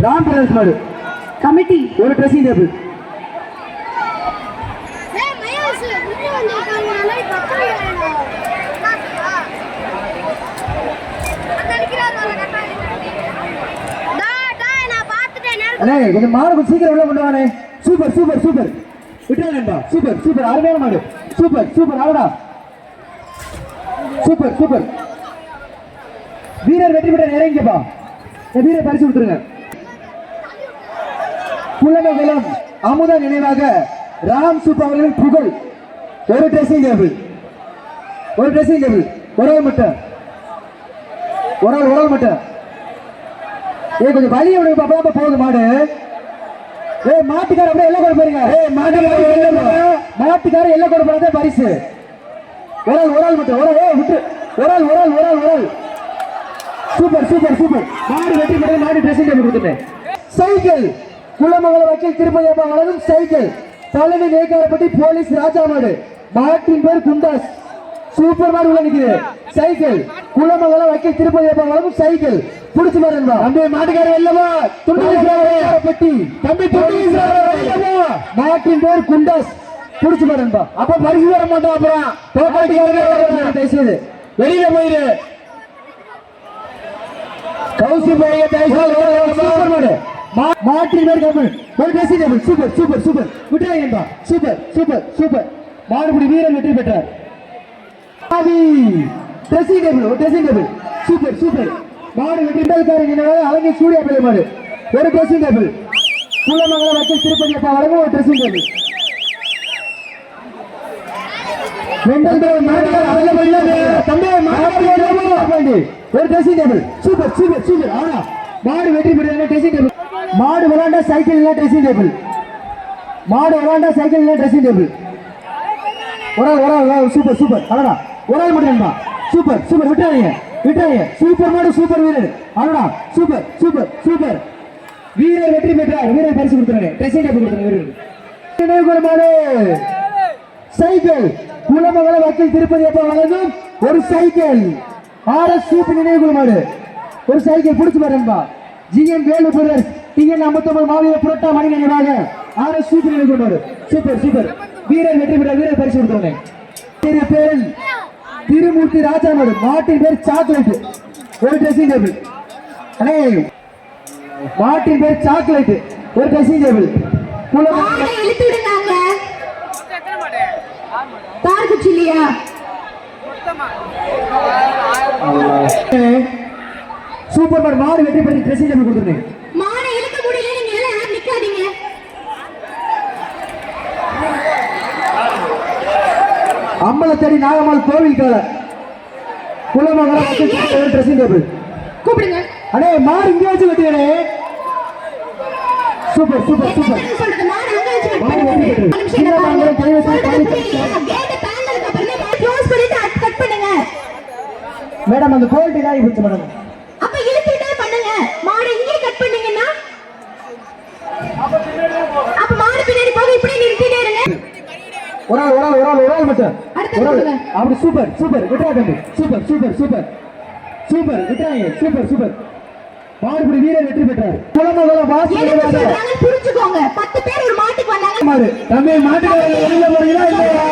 Ram brothers மாடு committee ஒரு dressing table. கொஞ்சம் மாடு கொஞ்சம் சீக்கிரம் உள்ள கொண்டு வானே. சூப்பர் சூப்பர் சூப்பர் விட்டுறாங்கப்பா. சூப்பர் சூப்பர் அருமையான மாடு. சூப்பர் சூப்பர் ஆடா. சூப்பர் சூப்பர் வீரர் வெற்றி பெற்ற இறங்கிப்பா. வீரர் பரிசு கொடுத்துருங்க. புலமகுளம் அமுத நினைவாக ராம் சூப்பர் அவர்களின் புகழ் ஒரு ட்ரெஸ்ஸிங் டேபிள். ஒரு ட்ரெஸ்ஸிங் டேபிள். ஒரு ஆள் மட்டும் மட்டும். கொஞ்சம் வழி பாப்பா போகுது மாடு. மாட்டுக்கார அப்படியே எல்லாம் கொண்டு போறீங்க. மாட்டுக்கார எல்லாம் கொண்டு போறதே பரிசு. ஒரு ஆள் மட்டும். ஒரு ஆள். சூப்பர் சூப்பர் சூப்பர் மாடு வெற்றி பெற்ற மாடு ட்ரெஸ்ஸிங் டேபிள் கொடுத்துட்டேன். சைக்கிள் குளமங்கல வக்கீல் திருப்பதி அப்பா வழங்கும் சைக்கிள். தலைமை நேக்காரப்பட்டி போலீஸ் ராஜா மாடு. மாட்டின் பேர் குண்டாஸ். சூப்பர் மாடு உள்ள நிக்குது. சைக்கிள் குளமங்கல வக்கீல் திருப்பதி அப்பா வழங்கும் சைக்கிள். புடிச்சு பாருங்க தம்பி. மாட்டுக்காரர் இல்லவா பெட்டி தம்பி. மாட்டின் பேர் குண்டாஸ். புடிச்சு பாருங்க. அப்ப பரிசு வர மாட்டோம். அப்புறம் பேசுது வெளியில போயிரு. கௌசி போய் மாட்டின் பேர் கமல் ஒரு dressing table. Super super super விட்டுறாங்க. சூப்பர் சூப்பர் சூப்பர் மாடுபடி வீரர் வெற்றி பெற்றார். ட்ரெஸ்ஸிங் டேபிள் ஒரு ட்ரெஸ்ஸிங் டேபிள். சூப்பர் சூப்பர் மாடு வெற்றி பெற்றார். அலங்கி சூர்யா பிள்ளை மாடு ஒரு ட்ரெஸ்ஸிங் டேபிள். குளமங்கலம் வக்கீல் திருப்பதி அப்பா வழங்கும் ஒரு ட்ரெஸ்ஸிங் டேபிள். ஒரு dressing table. Super super super ஆனா மாடு வெற்றி பெற்ற ட்ரெஸ்ஸிங் டேபிள். மாடு விளையாண்டா சைக்கிள் இல்ல ட்ரெஸ்ஸிங் டேபிள். மாடு விளையாண்டா சைக்கிள் இல்ல ட்ரெஸ்ஸிங் டேபிள். ஒரு ஆள் சூப்பர் சூப்பர் அடடா. ஒரு ஆள் மட்டும் சூப்பர் சூப்பர் விட்டுறாங்க. சூப்பர் மாடு சூப்பர் வீரர் அடடா. சூப்பர் சூப்பர் சூப்பர் வீரர் வெற்றி பெற்றார். வீரர் பரிசு கொடுத்துறாங்க. ட்ரெஸ்ஸிங் டேபிள் கொடுத்துறாங்க. மாடு சைக்கிள் குளமங்கல வக்கீல் திருப்பதி அப்பா வழங்கும் ஒரு சைக்கிள். ஆர்எஸ் சூப்பர் நினைவு மாடு ஒரு சைக்கிள். புடிச்சு பாருங்க. ஜிஎன் வேலு பிரதர்ஸ் டிஎன் 59 மாவட்ட புரட்டா மணி நினைவாக ஆர்எஸ் சூப்பர் நினைவு மாடு. சூப்பர் சூப்பர் வீரர் வெற்றி பெற்ற வீரர் பரிசு கொடுத்துறாங்க. பேரில் திருமூர்த்தி ராஜா மாடு. மாட்டின் பேர் சாக்லேட் ஒரு ட்ரெஸ்ஸிங் டேபிள். மாட்டின் பேர் சாக்லேட் ஒரு ட்ரெஸ்ஸிங் டேபிள். தார்குச்சிலியா சூப்பர் மாடு மாடு வெற்றி பெற்று ட்ரெஸ்ஸிங் டேபிள் கொடுத்துருங்க. மாடு இழுக்க முடியல. நீங்க எல்லாம் நிக்காதீங்க. அம்பலத்தடி நாகம்மாள் கோவில் கால குளமங்கலம் வக்கீல் ட்ரெஸ்ஸிங் டேபிள் கூப்பிடுங்க. அடே மாடு இங்க வச்சு வெட்டியனே. சூப்பர் சூப்பர் சூப்பர் மாடு அங்க வச்சு மேடம் அந்த கோல்ட் தான் இருக்கு மேடம். அப்ப இழுத்துட்டே பண்ணுங்க. மாடு இங்கே கட் பண்ணீங்கன்னா அப்ப மாடு பின்னாடி போக இப்படி நிறுத்திட்டே இருங்க. ஒரு ஆள் மட்டும். அப்படி சூப்பர் சூப்பர் விட்றா தம்பி. சூப்பர் சூப்பர் சூப்பர் சூப்பர் விட்றாங்க. சூப்பர் சூப்பர் மாடுபடி வீரர் வெற்றி பெற்றார். குளமங்கலம் வாசல் புரிஞ்சுக்கோங்க. 10 பேர் ஒரு மாட்டுக்கு வந்தாங்க. மாடு தம்பி மாட்டுக்கு வெளியில போறீங்களா இல்லையா?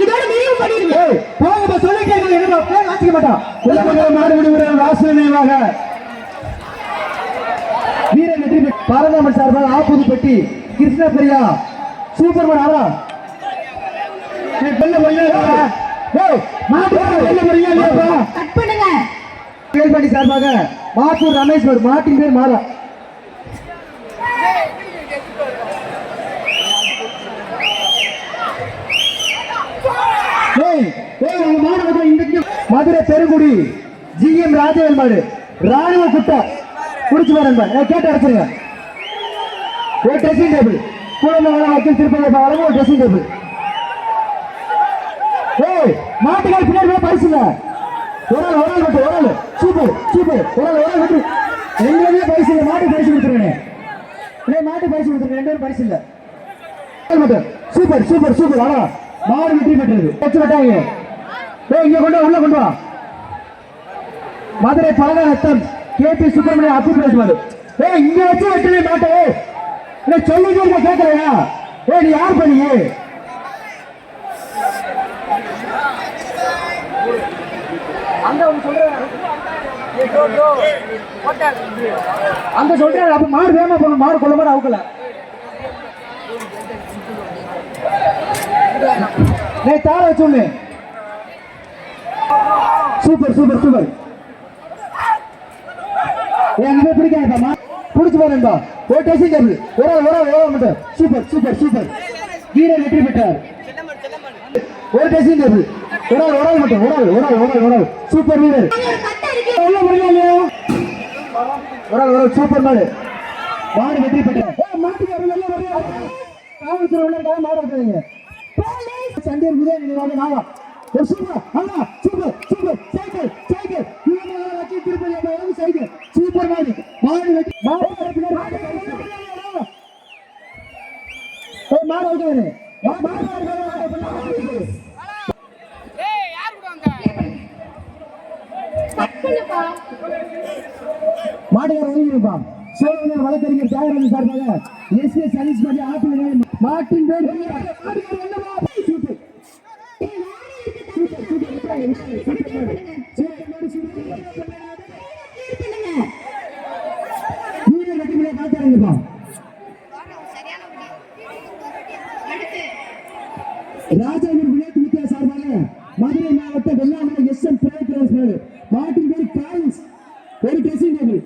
இதோட நிறைவு பண்ணிடுங்க. போங்க சொல்லிட்டே என்ன பேர் வாசிக்க மாட்டான். குளமங்கலம் மாடுபடி வீரர் வாசல் நினைவாக வீரர் வெற்றி பெற்ற பாரதாமன் சார்பாக ஆப்புதுப்பட்டி கிருஷ்ண பிரியா சூப்பர் மாடு ஆடா. வெல்ல போறீங்களா? மாட்டுக்கு வெல்ல போறீங்களா இல்லையா? கட் பண்ணுங்க. கேள்வி சார்பாக மாத்தூர் ரமேஷ் மாட்டின் பேர் மாறா. மதுரை பெருங்குடி ஜிஎம் ராஜவேல் மாடு ராணுவ குட்டா குடிச்சு பாருங்க. கேட்டு அடைச்சிருங்க. ஒரு ட்ரெஸ்ஸிங் டேபிள். குளமங்கலம் வக்கீல் திருப்பதி வழங்கும் ஒரு ட்ரெஸ்ஸிங் டேபிள். மாட்டுக்கால் பின்னாடி பரிசுங்க. ஒரு ஆள் மட்டும். சூப்பர் சூப்பர் ஒரு ஆள் மட்டும். ரெண்டு பரிசு இல்லை. மாட்டு பரிசு கொடுத்துருங்க. மாட்டு பரிசு கொடுத்துருங்க. 2 பரிசு இல்லை. சூப்பர் சூப்பர் சூப்பர் ஆனா மாடு வெற்றி பெற்றது. வச்சு விட்டாங்க. இங்க கொண்டு உள்ள கொண்டு வா. மதுரை பழக ரத்தம் கேபி சுப்பிரமணியம் அப்பு பேசுவாரு. ஏய் இங்க வச்சு வெட்டவே மாட்டே. இல்லை சொல்லுங்க கேட்கலையா? ஏய் நீ யார் பண்ணியே? அங்க சொல்றாரு அப்ப மாடு வேமா போகணும். மாடு கொள்ள மாடு அவுக்கல. தார வச்சு சூப்பர் சூப்பர் சூப்பர். எங்க பிடிக்காதா? பிடிச்சு பாருங்க. ஒரு டெஸ்டிங் டேபிள் ஒரு மட்டும். Super super super. வீரர் வெற்றி பெற்றார். ஒரு டெஸ்டிங் டேபிள் ஒரு மட்டும். சூப்பர் வீரர். ஒரு சூப்பர் மாடு. மாடு வெற்றி பெற்றார். காவல்துறை உள்ள மாடு இருக்காங்க. சண்டியர் விஜய் நினைவாக நாவா ஒரு சூப்பர். ஆமா super super. Cycle cycle Tirupati cycle super மாடு. மாடு வெற்றி. மாடு மாடுகார சோழர் வழக்கறிஞர் தியாகராஜன் சார்பாக எஸ்ஏ சதீஷ் பாண்டி ஆப்பிள் மாட்டின் பேர் ராஜாவின் விளையாட்டு வித்தியா சார்பாக மதுரை மாவட்ட வெள்ளாமலை எஸ்எம் மாட்டின் பேர் காயின்ஸ் ஒரு ட்ரெஸ்ஸிங் டேபிள்.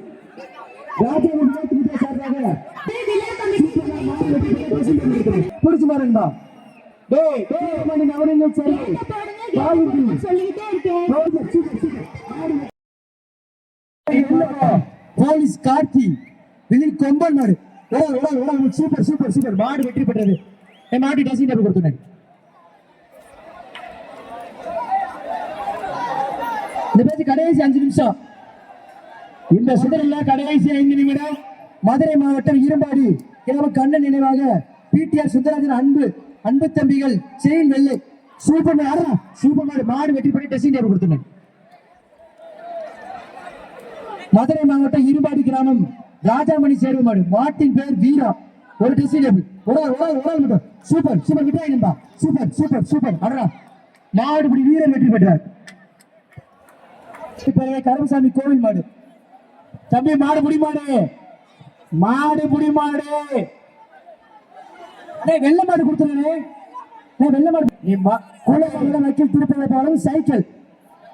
ராஜாவின் விளையாட்டு வித்தியா சார்பாக பிடிச்சு பாருங்கப்பா. போலீஸ் கார்த்தி வெளியில் கொம்பன் மாடு. Super super super. மாடு வெற்றி பெற்றது. மாடு ட்ரெஸ்ஸிங் டேபிள் கொடுத்துனேன். இந்த பேச்சு கடைசி 5 நிமிஷம். இந்த சுடரில் கடைசி 5 நிமிடம். மதுரை மாவட்டம் இரும்பாடி கண்ணன் நினைவாக பிடிஆர் சுந்தரராஜன் அன்பு தம்பிகள் செயின் வெள்ளை சூப்பர் மாடு. சூப்பர் மாடு. மாடு வெற்றி பெற்று ட்ரெஸ்ஸிங் டேபிள் கொடுத்துனேன். மதுரை மாவட்டம் இரும்பாடி கிராமம் ராஜாமணி சேர்வு மாடு. மாட்டின் பேர் வீரா. ஒரு ட்ரெஸ்ஸிங் டேபிள் மட்டும். Super super. விட்டாய் நண்பா. Super super super. அடடா மாடுபடி வீரர் வெற்றி பெற்றார். கருமசாமி கோவில் மாடு. தம்பி மாடு புடி மாடு. மாடு புடி மாடு. வெள்ள மாடு கொடுத்துருங்க. வெள்ள மாடு நீ வக்கீல் திருப்பதி சைக்கிள்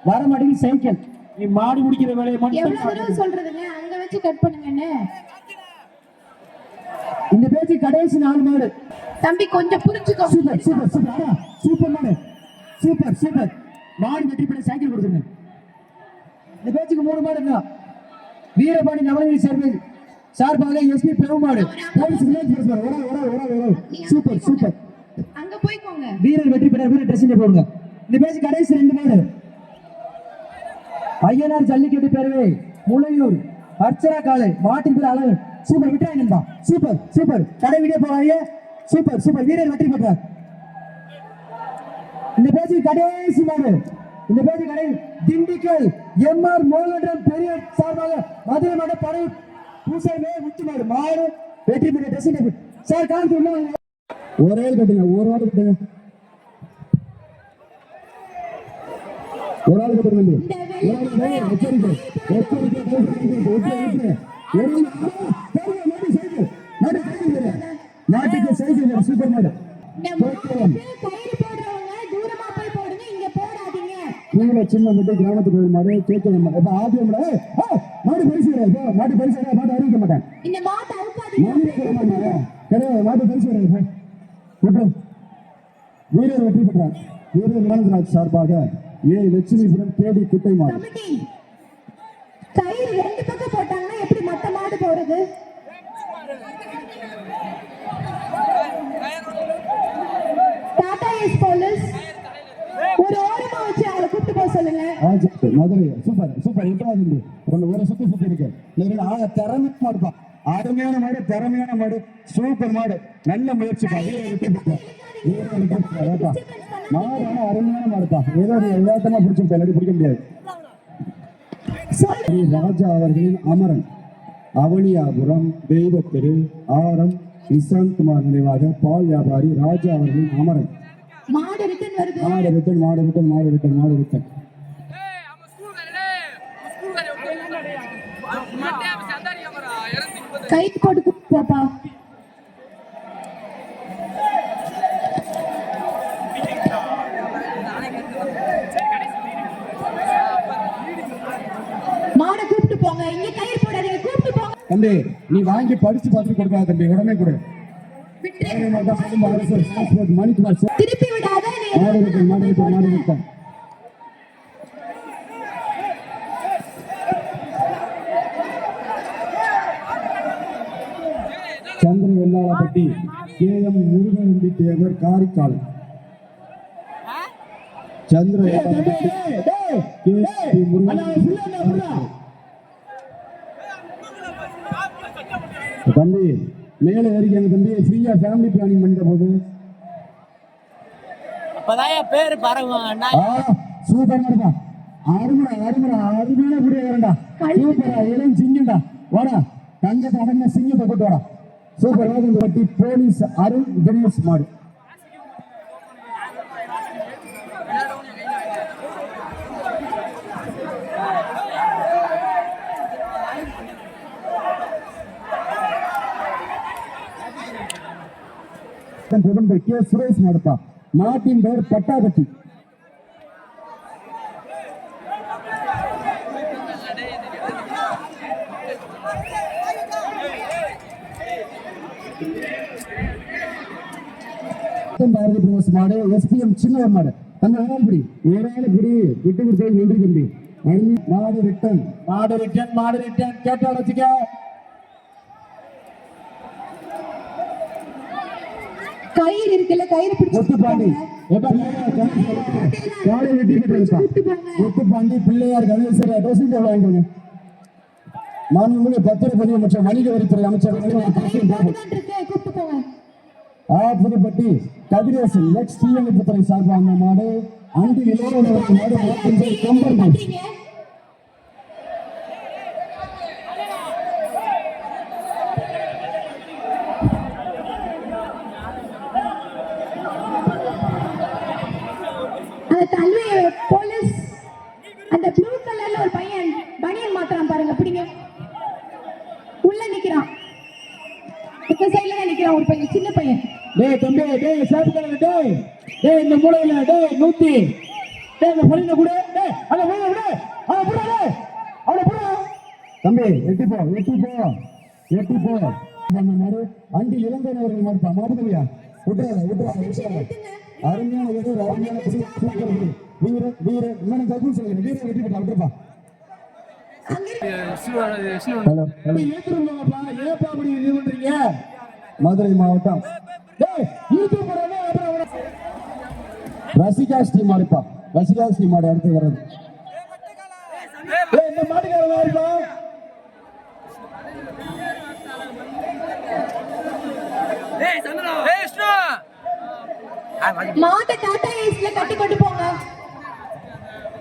வர மாட்டேங்குது. சைக்கிள் நீ மாடு முடிக்கிற வேலையை மட்டும் சொல்றதுங்க. அங்க வச்சு கட் பண்ணுங்க. இந்த பேச்சு கடைசி 4 மாடு. தம்பி கொஞ்சம் புரிஞ்சுக்கோ. Super super super. சூப்பர் மாடு. Super super. மாடு வெற்றி பெற்ற சைக்கிள் கொடுத்துருங்க. இந்த பேச்சுக்கு 3 மாடு இருந்தா வீரபாணி நவநீதி சேர்வை சார்பாக எஸ்பி பெருமாடு போலீஸ் சூப்பர் சூப்பர். அங்க போய்க்கோங்க. வீரர் வெற்றி பெற்ற வீரர் ட்ரெஸ்ஸிங் போடுங்க. இந்த பேச்சு கடைசி 2 மாடு. ஐயனார் ஜல்லிக்கட்டு பேரவை முளையூர் அர்ச்சனா காலை மாட்டின் பேர் அழகு. சூப்பர். விட்டாய் நண்பா. Super super. கடை வீடியோ போவாங்க. Super super. வீரர் வெற்றி பெற்றார். இந்த பேச்சு கடைசி மாடு. இந்த பேச்சு கடை திண்டுக்கல் எம்ஆர் மோகன் பெரிய சார்பாக மதுரை மாட படை பூசைமே உச்சி மாடு. மாடு வெற்றி பெற்ற ட்ரெஸ்ஸிங் டேபிள். சார் காமிச்சு ஒரே கட்டுங்க. ஒரு ஆள் கட்டுங்க. ஒரு ஆள் கட்டுங்க. நாட்டுக்கு சைக்கிள் சூப்பர் மாடு. சின்ன மட்டும் கிராமத்து கோயில் மாடு கேட்க ஆதிய மாடு பரிசு மாட்டு பரிசு மாட்டு அறிவிக்க மாட்டேன். மாட்டு பரிசு வீரர் வெற்றி பெற்றார். வீரர் நிரஞ்சராஜ் சார்பாக லட்சுமிபுரம் கேடி குட்டை மாடு. கயிறு 2 பக்கம் போட்டாங்கன்னா எப்படி மத்த மாடு போறது? டாடா எஸ் போலீஸ் ஒரு ஓரமா வச்சு அவளை கூப்பிட்டு போக சொல்லுங்க. Madurai super super. விட்டாது ஒரு சுத்தி இருக்கு. திறமை மாடுப்பா. அருமையான மாடு. திறமையான மாடு. சூப்பர் மாடு. நல்ல முயற்சி. மாடு அருமையான மாடுப்பா. ஏதோ எல்லாத்தமா பிடிச்சிருப்பேன். பிடிக்க முடியாது. ராஜா அவர்களின் அமரன் அவனியாபுரம் தெய்வத்திரு ஆரம் நிசாந்த்குமார் நினைவாக பால் வியாபாரி ராஜா அவர்களின் அமரன். மாடு ரிட்டன் வருது. மாடு ரிட்டன். கை போட்டு பாப்பா. மாட கூப்பிட்டு போங்க. இங்க கயிறு போடாதீங்க, கூப்பிட்டு போங்க. தம்பி நீ வாங்கி படிச்சு பார்த்து கொடுக்காத தம்பி, உடனே கொடு. மணிக்குமார் திருப்பி விடாத. மாடு ரிட்டன். சந்திர வெள்ளாளப்பட்டி KM முருகநம்பி தேவர் காரைக்கால். சந்திர வெள்ளாளப்பட்டி KP முருகநம்பி. தம்பி மேல ஏறிக்காங்க தம்பி, ஃப்ரீயா ஃபேமிலி பிளானிங் பண்ணிட்ட போது அப்பதான் பேரு பரவும். சூப்பர் மாடுப்பா, அருமையான குடிய வரண்டா, சூப்பரா இளம் சிங்கண்டா, வாடா தங்கத்தை அடங்க சிங்கத்தை போட்டு வாடா. சூப்பர் பட்டி போலீஸ் அருண் கணேஷ் மாடு. சுரேஷ் மாடுப்பா, மாட்டின் பெயர் பட்டாபட்டி. பாரதி பிரதேச மாடு SPM சின்னவர் மாடு. அந்த ஒரு ஆள் பிடி விட்டு கொடுத்து நன்றி தம்பி. மாடு ரிட்டன் கேட்டா வச்சுக்க. கயிறு இருக்குல்ல, கயிறு பிடிச்சு ஒத்துப்பாண்டி பிள்ளையார் கணேசர் ட்ரெஸ்ஸிங் டேபிள் வாங்கிக்கோங்க. மாண்புமிகு பத்திரப்பதிவு மற்றும் வணிக வரித்துறை அமைச்சர் கூப்பிட்டு போங்க. புதுப்பட்டி கதிரேசன் நெக்ஸ்ட் தீயணைப்புத்துறை சார்பாக மாடு அங்கு இளைஞர்களுக்கு மாடு கம்பன். அந்த தல்வி போலீஸ் அந்த ப்ளூ கலர்ல ஒரு பையன் பனியன் மாத்திரம் பாருங்க, பிடிங்க. உள்ள நிக்கிறான், இந்த சைடுல தான் நிக்கிறான் ஒரு பையன், சின்ன பையன். டேய் தம்பி, டேய் சாப்பிடுங்க, டேய் இந்த மூலையில, டேய் 100, டேய் இந்த பொலின கூட, டேய் அங்க போய் விடு, அங்க போடா, டேய் அவள போடா தம்பி. எட்டி போ நம்ம மாடு அண்டி இளங்கோனவர்கள் மாடுப்பா. மாடுங்கயா விட்டுறாத. அருமையான வீரர், அருமையான சூப்பர் வீரர் இன்னும் கபூல் சொல்லுங்க. வீரர் வெற்றி பெற்றா விட்டுருப்பா. மதுரை மாவட்டம் ரசிகா ஸ்ரீ மாடுப்பா. ரசிகா ஸ்ரீ மாடு அடுத்து வர்றது. இந்த மாட்டுக்காரமா இருப்பா. மாட்டை டாடா ஏஸ்ல கட்டி கொண்டு போங்க.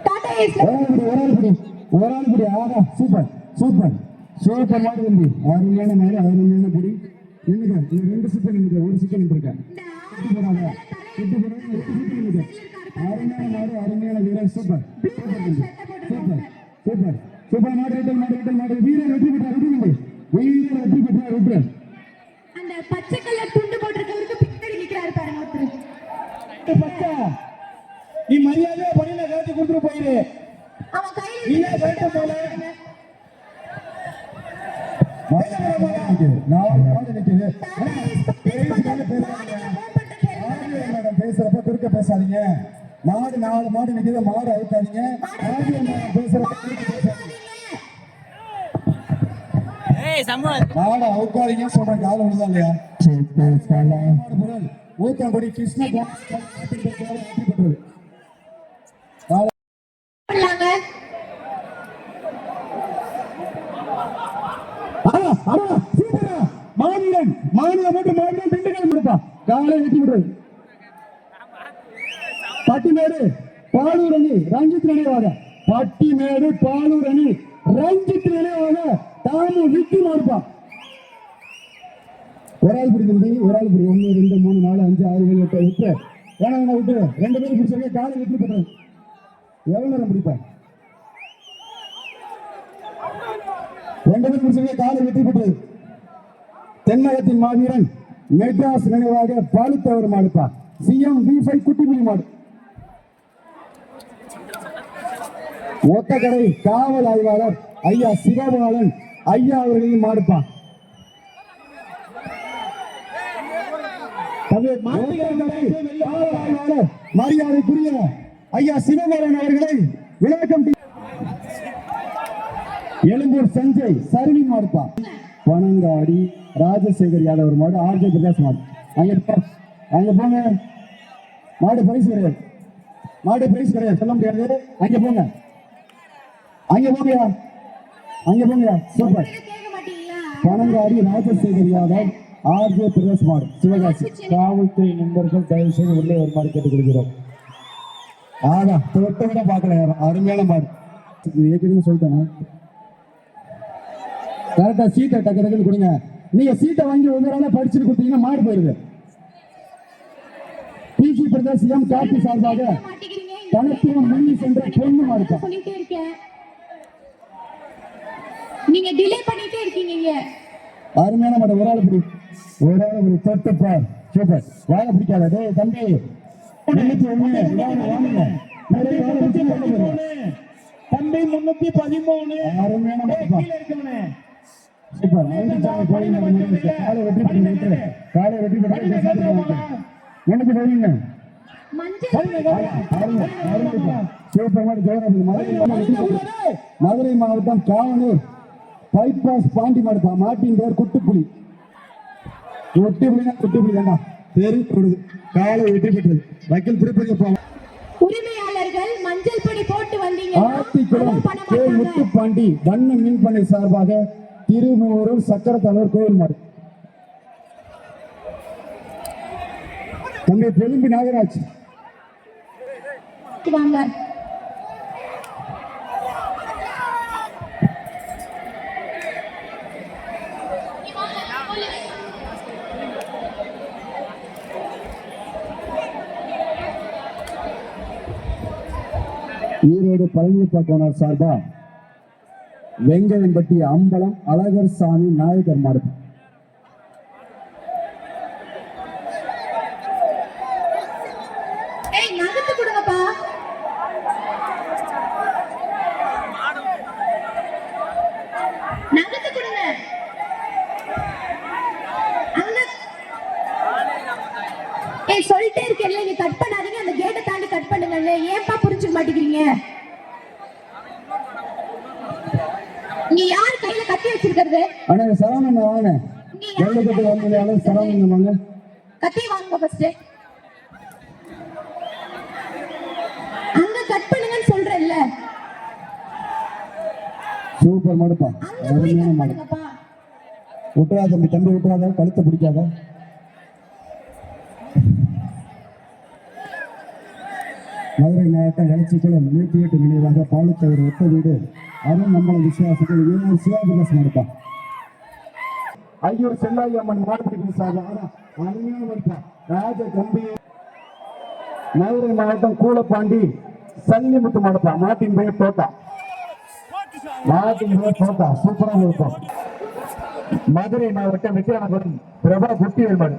டாடா ஏஸ்ல ஒரு ஆள் புடி. ஆகா சூப்பர் மாடு தம்பி. அருமையான மாடு, அருமையான புடி. நின்னுக்க, நீ 2 சுத்து நின்னுக்க, ஒரு சுத்து நின்றுக்க. அருமையான மாடு, அருமையான வீரர். சூப்பர் மாடு ரிட்டன். வீரர் வெற்றி பெற்றார். அந்த பச்சை கலர் துண்டு போட்டிருக்கவருக்கு பின்னாடி நிக்கிறாரு பாருங்க ஒருத்தர். நீ மரியாதையா பணியில கட்டி கொடுத்துட்டு போயிரு. அவன் கையில பேசுறப்ப குறுக்க பேசாதீங்க. மாடு 4 மாடு நிக்குது, மாடு அவுக்காதீங்க. மாடு அவுக்காதீங்க சொல்றேன், கால விழுதா இல்லையா? ஊத்தங்குடி கிருஷ்ண மாநிலம் திண்டுக்கல் முடிப்பா. காலை வெட்டி விடுறது. பட்டிமேடு பாலூர் அணி ரஞ்சித் நினைவாக. பட்டிமேடு பாலூர் அணி ரஞ்சித் நினைவாக தாமு விக்கி மாடுப்பா. ஒரு ஆள் பிடி தம்பி, ஒரு ஆள் பிடி. 1 2 3 4 5 6 7 8 விட்டு வேணா விட்டு 2 பேரும் பிடிச்சிருக்க. காலை வெற்றி பெற்றது. எவ்வளவு நேரம் பிடிப்பேன்? 2 பேரும் பிடிச்சிருக்க. காலை வெற்றி பெற்றது. தென்னகத்தின் மாவீரன் மெட்ராஸ் நினைவாக பாலித்தவர் மாடுப்பா. சிஎம் V5 குட்டிப்புலி மாடு. ஒத்தக்கடை காவல் ஆய்வாளர் ஐயா சிவபாலன் ஐயா அவர்களையும் மாடுப்பா. மரியாதைக்குரிய ஐயா சிவபாலன் அவர்களை விளக்கம் எழும்பூர் சஞ்சய் சர்விங் மாடுப்பா. பனங்காடி ராஜசேகர் யாதவ் மாடு. ஆர்ஜே பிரகாஷ் மாடு. அங்க போங்க. மாடு பிரைஸ் கிடையாது, மாடு பிரைஸ் கிடையாது, சொல்ல முடியாது. அங்க போங்க, அங்க போங்கயா, அங்க போங்கயா. சூப்பர். பனங்காடி ராஜசேகர் யாதவ் ஆர்ஜே பிரகாஷ் மாடு. சிவகாசி காவல்துறை நண்பர்கள் தயவு செய்து உள்ளே ஒரு மாடு கேட்டுக் கொள்கிறோம். ஆகா தொட்ட விட பார்க்கல யாரும். அருமையான மாடு. ஏற்கனவே சொல்லிட்டேன். கரெக்டா சீட்டை டக்கு டக்குன்னு கொடுங்க. நீங்க சீட்டை வாங்கி ஒவ்வொரு படிச்சுட்டு கொடுத்தீங்கன்னா மாடு போயிருது. பிஜி பிரதேஷ் எம் காப்பி சார்பாக தனத்துவம் மண்ணி சென்ற பொண்ணு மாடுப்பா. சொல்லிட்டே இருக்கேன், நீங்க டிலே பண்ணிட்டே இருக்கீங்க. அருமையான மாடு. ஒரு ஆள் பிடி, ஒரு ஆள் பிடி. தொட்டுப்பா. சூப்பர். வாழை பிடிக்காத டேய் தம்பி. தம்பி 313. அருமையான மாடுப்பா. சூப்பர். காலை வெற்றி பெற்று காலை வெற்றி பெற்று எனக்கு போவீங்க. மதுரை மாவட்டம் காவனூர் பைபாஸ் பாண்டி மாடுப்பா. மாட்டின் பேர் குட்டுப்புலி. குட்டுப்புலினா குட்டுப்புலி தாண்டா தெரி கொடுது. காலை வெற்றி பெற்றது. வக்கீல் திருப்பதி உரிமையாளர்கள் மஞ்சள் பொடி போட்டு வந்தீங்க. ஆத்திக்குளம் கே முத்துப்பாண்டி வண்ண மீன் பண்ணை சார்பாக திருமூரூர் சக்கரத்தலைவர் கோயில் மாடு. தம்பி பெரும்பி நாகராஜ் வாங்க. ஈரோடு பழனியப்பா கோனார் சார்பா வெங்கயம்பட்டி அம்பலம் அழகர் சாமி நாயகர் மாடு. நகத்து கொடுங்கப்பா. நகத்து கொடுங்க. சொல்லிட்டே இருக்கேன்ல, நீங்க கட் பண்ணாதீங்க. அந்த கேட்டை தாண்டி கட் பண்ணுங்க. ஏன்பா புரிஞ்சுக்க மாட்டேங்கிறீங்க? நீ யார் கையில கத்தி வச்சிருக்கிறது? அண்ணா சரவணன் வாங்க. வெள்ளக்கட்டு வந்ததால சரவணன் வாங்க. கத்தி வாங்க ஃபர்ஸ்ட். அங்க கட் பண்ணுங்கன்னு சொல்றேன்ல. சூப்பர் மாடுப்பா. அருமையான மாடு. விட்டுறாத தம்பி, தம்பி விட்டுறாத. கழுத்தை பிடிக்காத. மதுரை மாவட்டம் வளர்ச்சிக்குளம் 108 நினைவாக பாலுத்தவர் ஒத்த வீடு அருண் நம்மள விசுவாசத்தில் ஏழூர் சிவாபிரகாஷ் மாடுப்பா. ஐயூர் செல்லாயி அம்மன் மாடுபிடிக்கும் சார். அருமையான மாடுப்பா. ராஜ கம்பி. மதுரை மாவட்டம் கூலப்பாண்டி சல்லிமுத்து மாடுப்பா. மாட்டின் பெயர் தோட்டா. மாட்டின் பெயர் தோட்டா. சூப்பராக இருக்கும். மதுரை மாவட்டம் வெற்றியானபுரம் பிரபா குட்டிவேல் மாடு.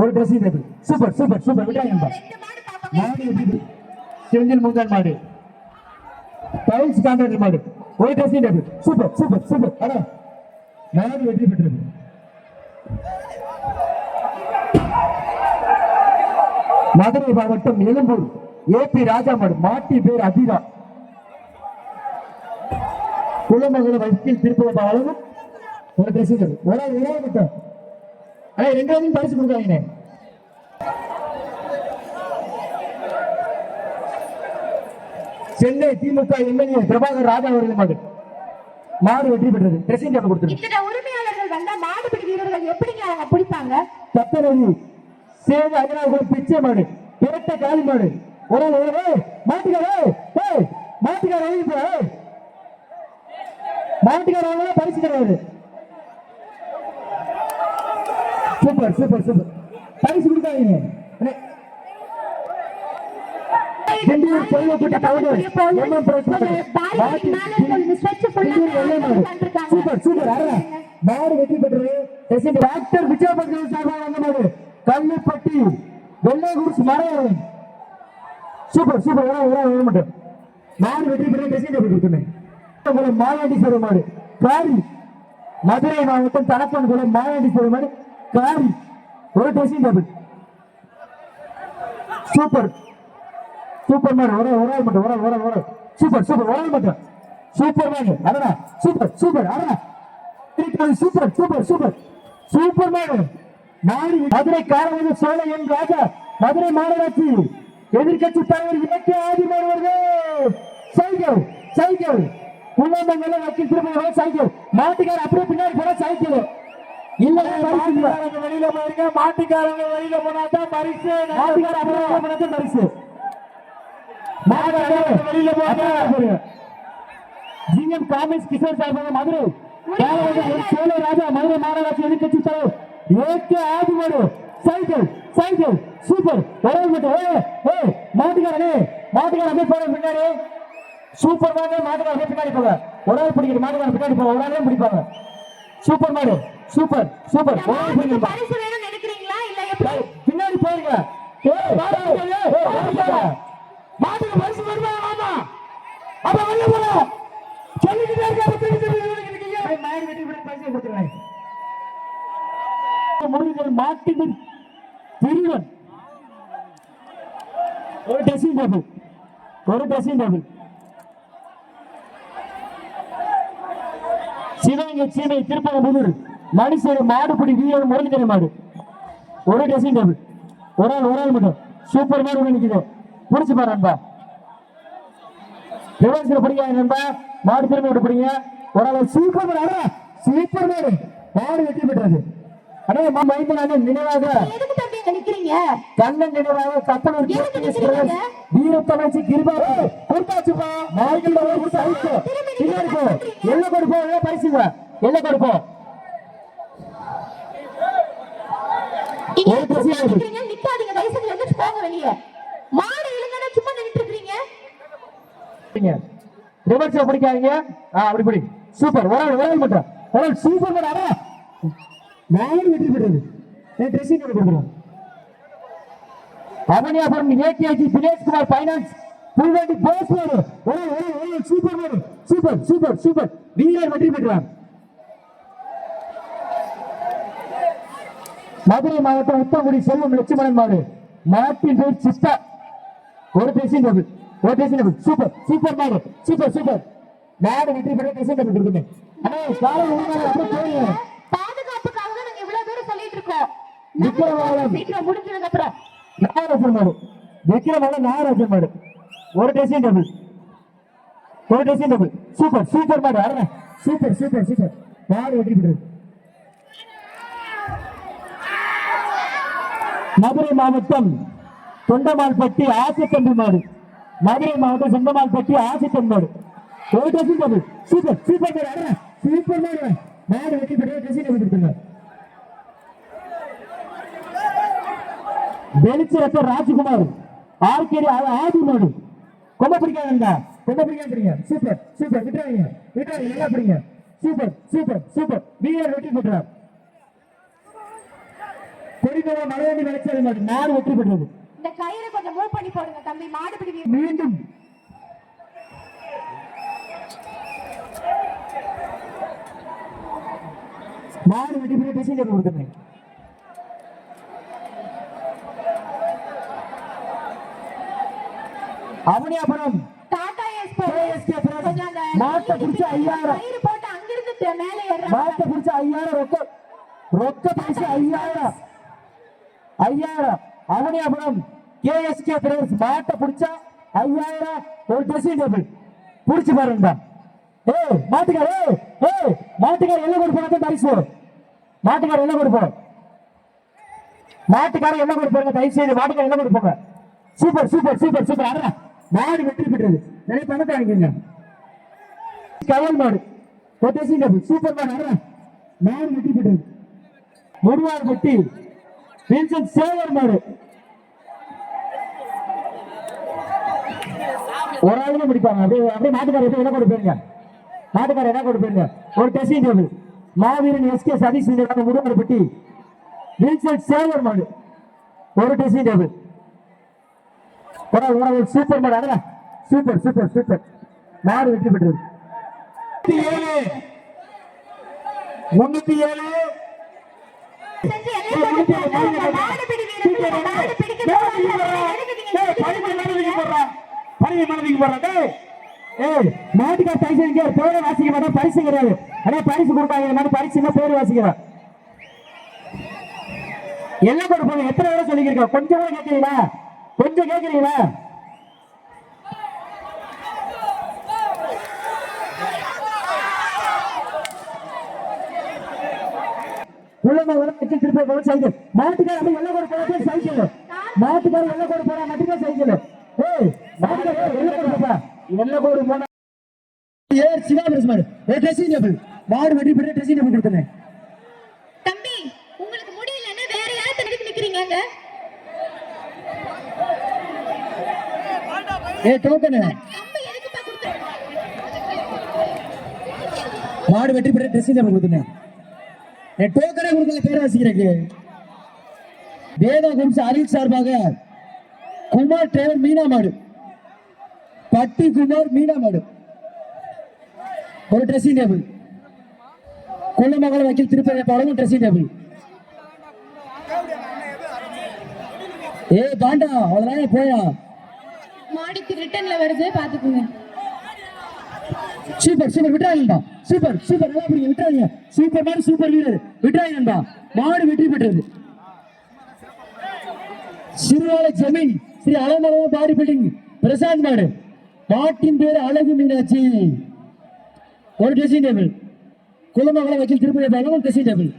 ஒரு dressing table. Super super super. விட்டாங்க செஞ்சில் மூங்கால் மாடு. டைல்ஸ் கான்ட்ராக்டர் மாடு. ஒரு dressing table. Super super super. அட மாடு வெற்றி பெற்றது. மதுரை மாவட்டம் எழும்பூர் ஏபி ராஜா மாடு. மாட்டி பேர் அதிரா. குளமங்கலம் வக்கீல் திருப்பதி அளவு ஒரு ட்ரெஸ்ஸிங் டேபிள். ஒரு மட்டும். அடே 2 பரிசு கொடுக்குறாங்க. சென்னை திமுக எம்எல்ஏ பிரபாகர் ராஜா அவர்கள் மாடு. மாடு வெற்றி பெற்றது. ட்ரெஸ்ஸிங் டேபிள் கொடுத்துருக்கு. இத்தனை உரிமையாளர்கள் வந்தா மாடுபிடி வீரர்கள் எப்படிங்க பிடிப்பாங்க? சத்தரவி சேவை அயனாகுளம் பிச்சை மாடு. இரட்டை காலி மாடு. ஒரு மாட்டுக்கார மாட்டுக்கார மாட்டுக்கார வாங்கினா பரிசு கிடையாது. Super super super. பரிசு கொடுக்காதீங்க. திண்டூர் செல்வக்குட்டி தவறு எம்எம் பிரஸ் சூப்பர் சூப்பர். அரை மாடு வெற்றி பெற்றது. டாக்டர் விஜயபத்ரி சார்பாக வந்த மாடு கல்லுப்பட்டி வெள்ளை குருசு மரம். Super super. வர மட்டும் மாடு வெற்றி பெற்ற டெசிங் டேபிள் கொடுத்துருந்தேன். மாயாண்டி சேரும் மாடு காரி மதுரை மாவட்டம் தலப்பன் குளம் மாயாண்டி சேரும் மாடு காரி ஒரு dressing table. Super super man. ஒரு மட்டும் சூப்பர் சூப்பர். ஒரு மட்டும் சூப்பர் மேன். அடடா சூப்பர் சூப்பர். அடடா super super super super man. Madurai காரமணி சோழன் ராஜா மதுரை மாநகராட்சி எதிர்கட்சி தலைவர் இலக்கிய ஆதிமான் அவர்கள் சைக்கிள் சைக்கிள் குழந்தைங்கள வக்கீல் திரும்ப சைக்கிள். மாட்டுக்கார அப்படியே பின்னாடி போனா சைக்கிள் இல்ல. வெளியில போயிருக்க மாட்டுக்காரங்க வெளியில போனாதான் பரிசு. மாட்டுக்கார அப்படியே போனாதான் பரிசு. வெளியில போயிருக்க ஜிஎம் காமிக்ஸ் கிஷோர் சார்பாக மதுரை சோழ ராஜா மதுரை மாநகராட்சி எதிர்கட்சி தலைவர் இலக்கிய ஆதிமான் சைக்கிள் சைக்கிள் சூப்பர். ஒரே மட்டும் மாட்டுக்காரனே மாட்டுக்கார அப்படியே போற பின்னாடி சூப்பர் மாடு. மாட்டுக்கார பின்னாடி போங்க. ஒரு ஆள் பிடிக்கிற மாட்டுக்கார பின்னாடி போங்க. ஒரு ஆளே பிடிப்பாங்க. சூப்பர் மாடு சூப்பர் சூப்பர். பின்னாடி போயிருங்க. மாட்டுக்கு பரிசு வருமா? ஆமா அப்ப வெளில போறோம் சொல்லிக்கிட்டே இருக்க. மாடு வெட்டி விட பரிசு கொடுத்துருங்க. மாட்டின் பிரிவன் ஒரு டெசிங் டேபிள். ஒரு டெசிங் டேபிள். சிவகங்கை சீமை திருப்பரம்புதூர் மணிசேரி மாடுபிடி வீரர் முருகன் மாடு ஒரு டெசிங் டேபிள். ஒரு ஆள் மட்டும் சூப்பர் மாடு நிக்குது. புடிச்சு பாரு நண்பா. ரிவர்ஸ்ல பிடிக்காங்க நண்பா. மாடு திரும்ப விட்டு பிடிங்க. ஒரு ஆள் சூப்பர் மாடு. சூப்பர் மாடு. மாடு வெற்றி பெற்றது. அடே மைந்தனான நினைவாக கண்ணன் நினைவாக கப்பலூர் வீரத்தமிழ்ச்சி கிருபா கொடுத்தாச்சுப்பா. மாடுகள் கொடுத்து அழிச்சு பின்னாடி போ. எல்ல கொடுப்போம் பரிசுங்க. எல்ல கொடுப்போம். ரிவர்ஸ்ல பிடிக்காதீங்க. அப்படி பிடி. சூப்பர். ஒரு ஆள் மட்டும் சூப்பர் மாடு. மாடு வெற்றி பெற்றது. ட்ரெஸ்ஸிங் கொடுக்குறோம். அவனியாபுரம் ஏகேஜி தினேஷ்குமார் பைனான்ஸ் புல்வெண்டி போஸ் மாடு. சூப்பர் மாடு. Super super super. வீரர் வெற்றி பெற்றார். மதுரை மாவட்டம் உத்தங்குடி செல்வம் லட்சுமணன் மாடு மாட்டின் பேர் சிஸ்டா ஒரு ட்ரெஸ்ஸிங் டேபிள். ஒரு ட்ரெஸ்ஸிங் டேபிள். சூப்பர் சூப்பர் மாடு. Super super. மாடு வெற்றி பெற்ற ட்ரெஸ்ஸிங் டேபிள் கொடுக்குங்க. அண்ணா காலம் அப்படியே போயிருங்க. நாகராஜன் மாடு ஒரு டெசிங் டேபிள். ஒரு டெசிங் டேபிள். சூப்பர் சூப்பர் மாடு. அரண சூப்பர் சூப்பர் சூப்பர். மாடு வெற்றி பெற்றது. மதுரை மாவட்டம் தொண்டமால்பட்டி ஆசித்தம்பி மாடு. மதுரை மாவட்டம் சொந்தமால்பட்டி ஆசித்தம்பி மாடு ஒரு டெசிங் டேபிள். சூப்பர் சூப்பர் மாடு. அரண சூப்பர் மாடு. மாடு வெற்றி பெற்ற டெசிங் டேபிள் கொடுத்துருங்க. வெளிச்சிரத்த ராஜ்குமார் ஆர்கேடி ஆதி மாடு கொம்ப பிடிக்காங்க. கொம்ப பிடிக்காங்க. Super super. விட்டுறாங்க விட்டுறாங்க. நல்லா பிடிங்க. Super super super. வீரர் வெற்றி பெற்றார். கொடிநோவ மலையாண்டி விளைச்சல் மாடு மாடு வெற்றி பெற்றது. இந்த கயிறை கொஞ்சம் மூவ் பண்ணி போடுங்க தம்பி. மாடு பிடி மீண்டும் மாடு வெற்றி பெற்ற டெசிங் டேபிள் கொடுத்துருங்க. அவனியாபுரம் டாடா எஸ்கே மாட்டை பிடிச்ச 5000 கயிறு போட்டு அங்கிருந்து மேலே ஏறுறாங்க. மாட்டை பிடிச்ச 5000 ரொக்க பரிசு 5000. அவனியாபுரம் கேஎஸ்கே பிரதர்ஸ் மாட்டை பிடிச்ச 5000 ஒரு ட்ரெஸ்ஸிங் டேபிள். பிடிச்சு பாருங்க. மாட்டுக்கார மாட்டுக்கார என்ன கொடுப்போம் பரிசு. மாட்டுக்கார என்ன கொடுப்போம். மாட்டுக்கார என்ன கொடுப்பாங்க தயவு செய்து. மாட்டுக்கார என்ன கொடுப்பாங்க. Super super super super. அட மாடு வெற்றி பெற்றது. நிறைய பணத்தை வாங்கிங்க. கவல் மாடு ஒரு ட்ரெஸ்ஸிங் டேபிள் சூப்பர் மாடு மாடு வெற்றி பெற்றது. முருவார் வெட்டி வின்சென்ட் சேவர் மாடு ஒரு ஆளுமே முடிப்பாங்க. அப்படியே அப்படியே நாட்டுக்காரர் என்ன கொண்டு போயிருங்க, நாட்டுக்காரர் என்ன கொண்டு போயிருங்க. ஒரு ட்ரெஸ்ஸிங் டேபிள் மாவீரன் எஸ்கே சதீஷ் முருவார் வெட்டி வின்சென்ட் சேவர் மாடு ஒரு ட்ரெஸ்ஸிங் டேபிள். ஒரு சூப்பர் மாடு அடடா சூப்பர் சூப்பர் சூப்பர் மாடு வெற்றி பெற்றது. 307 செஞ்சு எல்லாம் போட்டு மாடு பிடி வீரர் மாடு பிடிக்க மாட்டுக்கார பரிசு பேரை வாசிக்க மாட்டா, பரிசு கிடையாது. ஆனா பரிசு கொடுப்பாங்க, பரிசு பேர் வாசிக்கிறேன். எல்லாம் கொடுப்பாங்க. எத்தனை பேரை சொல்லிக்கிறீங்க, கொஞ்சம் கூட கேட்கறீங்களா, கொஞ்சம் கேட்கறீங்களா? மாட்டுக்கார எல்லாம் கூட போற சைக்கிள், மாட்டுக்கார எல்லாம் கூட போறா மட்டும் சைக்கிள். மாடு வெற்றி பெற்ற ட்ரெஸ்ஸிங் டேபிள் கொடுத்தேன். தம்பி உங்களுக்கு முடியலன்னா வேற யாரை தடுத்து நிக்கிறீங்க? டோக்கன் தம்பி எதுக்குப்பா கொடுத்த? மாடு வெற்றி பெற்ற ட்ரெஸ்ஸிங் டேபிள் கொடுத்தேன். டோக்கனே கொடுக்கல பேர் வாசிக்கிறேன். வேதா கும்ஸ் அரில் சார்பாக குமார் டிரைவர் மீனா மாடு, பட்டி குமார் மீனா மாடு ஒரு ட்ரெஸ்ஸிங் டேபிள். கொல்லமங்கலம் வக்கீல் திருப்பதி பாடமும் ட்ரெஸ்ஸிங் டேபிள். பாண்டா அவ்வளவுதான் போயா. மாடிக்கு ரிட்டர்ன்ல வருது பாத்துக்குங்க. சூப்பர் சூப்பர் விட்டுறாங்கப்பா, சூப்பர் சூப்பர் நல்லா பிடிங்க, விட்டுறாங்க. சூப்பர் மாடு சூப்பர் வீரர் விட்டுறாங்கப்பா. மாடு வெற்றி பெற்றது. சிறுவாலை ஜமீன் ஸ்ரீ அலமலமா பாடி பில்டிங் பிரசாந்த் மாடு, மாட்டின் பேரு அழகு மீனாட்சி ஒரு ட்ரெஸ்ஸிங் டேபிள். குலமங்கலம் வக்கீல் திருப்பதி பாடமும் ட்ரெஸ்ஸிங் டேபிள்.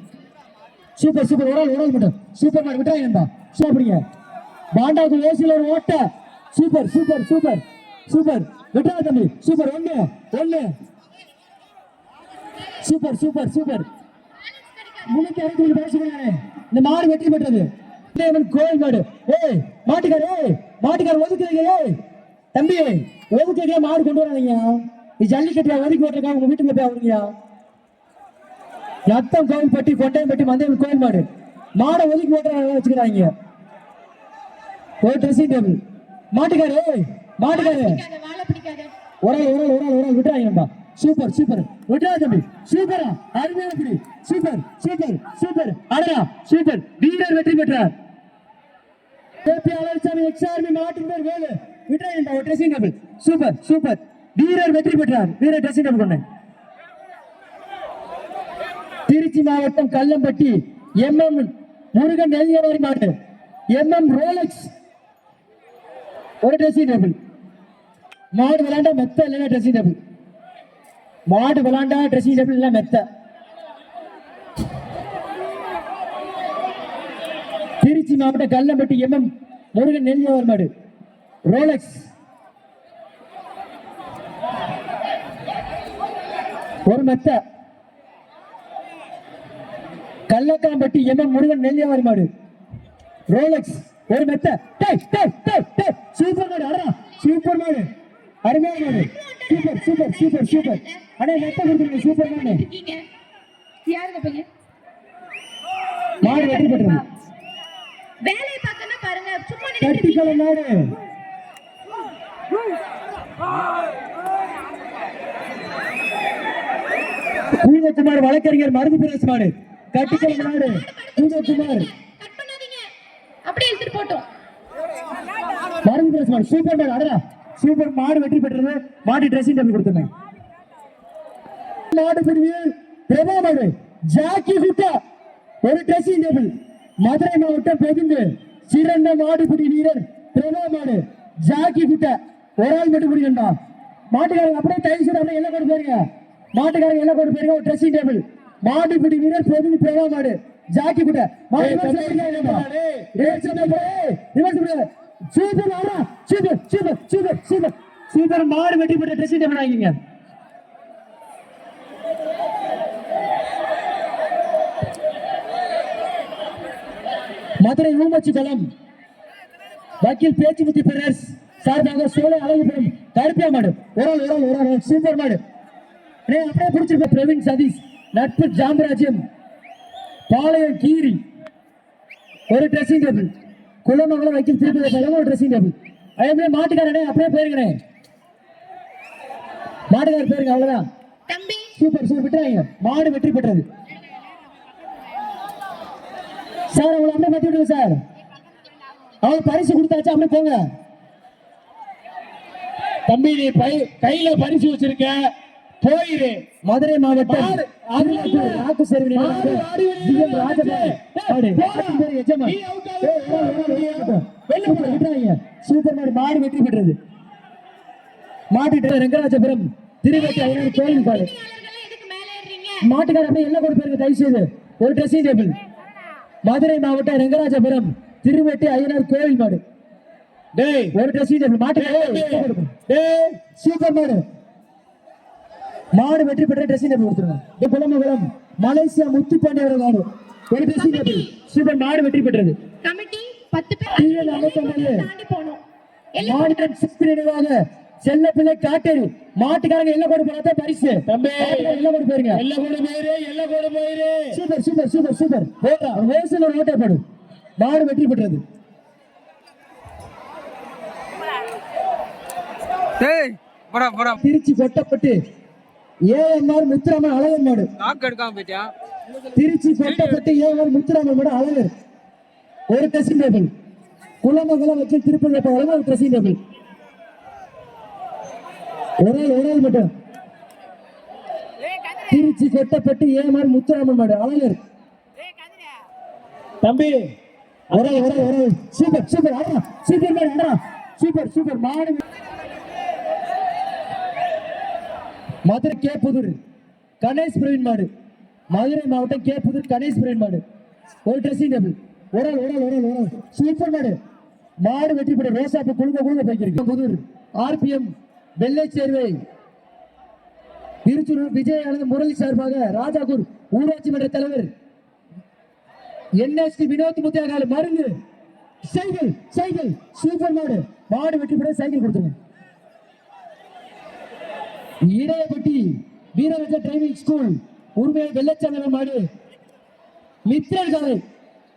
சூப்பர் சூப்பர் ஒரு ஆள் மட்டும் சூப்பர் மாடு விட்டுறாங்கப்பா. சூப்பர் பாண்டாவுக்கு ஓசியில் ஒரு ஓட்ட. சூப்பர் சூப்பர் சூப்பர் சூப்பர் விட்டா தம்பி. சூப்பர் ஒண்ணு ஒண்ணு சூப்பர் சூப்பர் சூப்பர் 360 பரிசு இந்த மாடு வெற்றி பெற்றது. கோயில் மாடு. மாட்டுக்கார ஒதுக்குறீங்க தம்பி, ஒதுக்க மாடு கொண்டு வராங்க. ஜல்லிக்கட்டு ஒதுக்கி ஓட்டுறா உங்க வீட்டுல போய் அவருங்கயா. நத்தம் கோவில் பட்டி கொண்டையம் பட்டி மந்தையம் கோயில் மாடு மாடை ஒதுக்கி ஓட்டுற வச்சுக்கிறாங்க. ஒரு ட்ரெஸ்ஸிங் டேபிள். மாட்டுக்காரு ஒரு விட்டுறாங்கப்பா. சூப்பர் சூப்பர் விட்டுறா தம்பி. சூப்பரா அருமையான பிடி. சூப்பர் சூப்பர் சூப்பர் அடரா சூப்பர் வீரர் வெற்றி பெற்றார். மாட்டின் பேர் வேலு விட்டுறாங்க. ஒரு ட்ரெஸ்ஸிங் டேபிள். சூப்பர் சூப்பர் வீரர் வெற்றி பெற்றார். வீரர் ட்ரெஸ்ஸிங் டேபிள் கொண்டேன். திருச்சி மாவட்டம் கல்லம்பட்டி MM முருகன் நெல்லியவாரி மாடு MM ரோலக்ஸ் ஒரு ட்ரெஸ்ஸிங் டேபிள். மாடு விளையாண்டா மெத்த இல்லைன்னா ட்ரெஸ்ஸிங் டேபிள். மாடு விளையாண்டா ட்ரெஸ்ஸிங் டேபிள் இல்ல மெத்த. திருச்சி மாவட்டம் கல்லம்பட்டி MM முருகன் நெல்லியவாரி மாடு ரோலக்ஸ் ஒரு மெத்த. கள்ளக்காம்பட்டி MM முருகன் நெல்லியவாரி மாடு ரோலக்ஸ் ஒரு மெத்த. சூப்பர் மாடு அடா சூப்பர் மாடு அருமையான மாடு. சூப்பர் சூப்பர் சூப்பர் சூப்பர் அடே மெத்த கொடுத்துருங்க. சூப்பர் மாடு யாருங்க பையன்? மாடு வெற்றி பெற்றது. வேலையை பார்க்கணும் பாருங்க, சும்மா கட்டிக்கல மாடு. பூஜகுமார் வழக்கறிஞர் மருந்து பிரதேச மாடு கட்டிக்கல மாடு. பூஜகுமார் கட் பண்ணாதீங்க, அப்படியே எடுத்துட்டு போட்டோம். மருந்து பிரதேச மாடு சூப்பர் மாடு அடடா சூப்பர் மாடு வெற்றி பெற்றது. மாடு ட்ரெஸ்ஸிங் டேபிள் கொடுத்துருந்தேன். மாடு பிரிவில் பிரபா மாடு ஜாக்கி குட்டா ஒரு ட்ரெஸ்ஸிங் டேபிள். மதுரை மாவட்டம் பெருந்து சிறந்த மாடுபிடி வீரர் பிரபா மாடு ஜாக்கி குட்டா ஒரு ஆள் மட்டும் பிடிக்கண்டா. மாட்டுக்காரங்க அப்படியே டைம் அப்படியே எல்லாம் கொண்டு போயிருங்க. மாட்டுக்காரங்க எல்லாம் கொண்டு போயிருங்க. ஒரு ட்ரெஸ்ஸிங் டேபிள். மாடுபிடி வீரர் பெருந்து பிரபா மாடு ஜாக்கி குட்டா சூப்பர் ஆடா super super super super super மாடு வெற்றி பெற்ற ட்ரெஸ்ஸிங் டேபிள் வாங்கிங்க. மதுரை ஊமச்சி களம் வக்கீல் பேச்சுமுத்தி பிரதர்ஸ் சார்பாக சோலை அழகுபுரம் கருப்பியா மாடு ஒரு சூப்பர் மாடு அப்படியே பிடிச்சிருப்ப பிரவீன் சதீஷ் நட்பு ஜாம்பராஜ்யம் பாளையம் கீரி ஒரு ட்ரெஸ்ஸிங் டேபிள் குளமங்கலம் வக்கீல் திருப்பதி ஒரு ட்ரெஸ்ஸிங் டேபிள் அதே மாட்டுக்காரனே அப்படியே போயிருக்கனே மாட்டுக்காரர் போயிருங்க அவ்வளவுதான் தம்பி சூப்பர் விட்டுறாங்க மாடு வெற்றி பெற்றது சார் அவங்களை அப்படியே மாத்தி விடுங்க சார் அவங்க பரிசு கொடுத்தாச்சு அப்படியே போங்க தம்பி நீ கையில பரிசு வச்சிருக்க போயிரு. மதுரை மாவட்டம் ராக்கு சேர்வி சூப்பர் மாடு மாடு வெற்றி பெற்றது மாட்டு ரங்கராஜபுரம் திருவெட்டி 500 கோயில் பாடு மாட்டுக்கார அப்படியே எல்லாம் கொடுப்பாருங்க தயவு செய்து ஒரு ட்ரெஸ்ஸிங் டேபிள் மதுரை மாவட்டம் ரங்கராஜபுரம் திருவெட்டி 500 கோயில் மாடு டேய் ஒரு ட்ரெஸ்ஸிங் டேபிள் மாட்டுக்கார டேய் சூப்பர் மாடு மாடு வெற்றி பெற்ற ட்ரெஸ்ஸிங் டேபிள் கொடுத்துருங்க குளமங்கலம் மலேசியா முத்துப்பாண்டியவர் மாடு ஒரு ட்ரெஸ்ஸிங் டேபிள் சூப்பர் மாடு வெற்றி பெற்றது கமிட்டி 10 பேர் தாண்டி போணும் மாநிலம் நினைவாக செல்ல பிள்ளை காட்டேரி மாட்டுக்காரங்க எல்லாம் கூட போனா பரிசு தம்பி எல்லாம் கூட போயிருங்க எல்லாம் கூட போயிரு சூப்பர் ரேஸ்ல ஒரு ஓட்டை போடும் மாடு வெற்றி பெற்றது டேய் போடா போடா திருச்சி கொட்டப்பட்டு ஏஎம்ஆர் முத்துராமன் அழகர் மாடு நாக்கு எடுக்காம போயிட்டியா திருச்சி கொட்டப்பட்டு ஏஎம்ஆர் முத்துராமன் மாடு அழகர் ஒரு ட்ரெஸ்ஸிங் டேபிள் குளமங்கலம் வச்சு திருப்பதி ஒரு ட்ரெஸ்ஸிங் டேபிள் ஒரு மட்டும் திருச்சி கொட்டப்பட்டு ஏஎம்ஆர் முத்துராமன் மாடு அழகர் தம்பி ஒரு சூப்பர் ஆடா சூப்பர் மாடு ஆடா சூப்பர் மாடு மதுரை கேப்புதூர் கணேஷ் பிரவீன் மாடு மதுரை மாவட்டம் கேப்புதூர் கணேஷ் பிரவீன் மாடு ஒரு ட்ரெஸ்ஸிங் டேபிள் ஒரு சூப்பர் மாடு வெற்றி பெற்ற ரோசாப்பு குழுங்க போய்க்கிருக்கு புதூர் ஆர்பிஎம் வெள்ளை சேர்வை திருச்சூர் விஜய் ஆனந்த் முரளி சார்பாக ராஜாகூர் ஊராட்சி மன்ற தலைவர் என்எஸ்டி வினோத் முத்தியாகால மருந்து சைக்கிள் சூப்பர் மாடு வெற்றி பெற்ற சைக்கிள் கொடுத்துருங்க இடையப்பட்டி வீரராஜ டிரைவிங் ஸ்கூல் உரிமையை வெள்ளச்சந்திரன் மாடு மித்ரன் காலை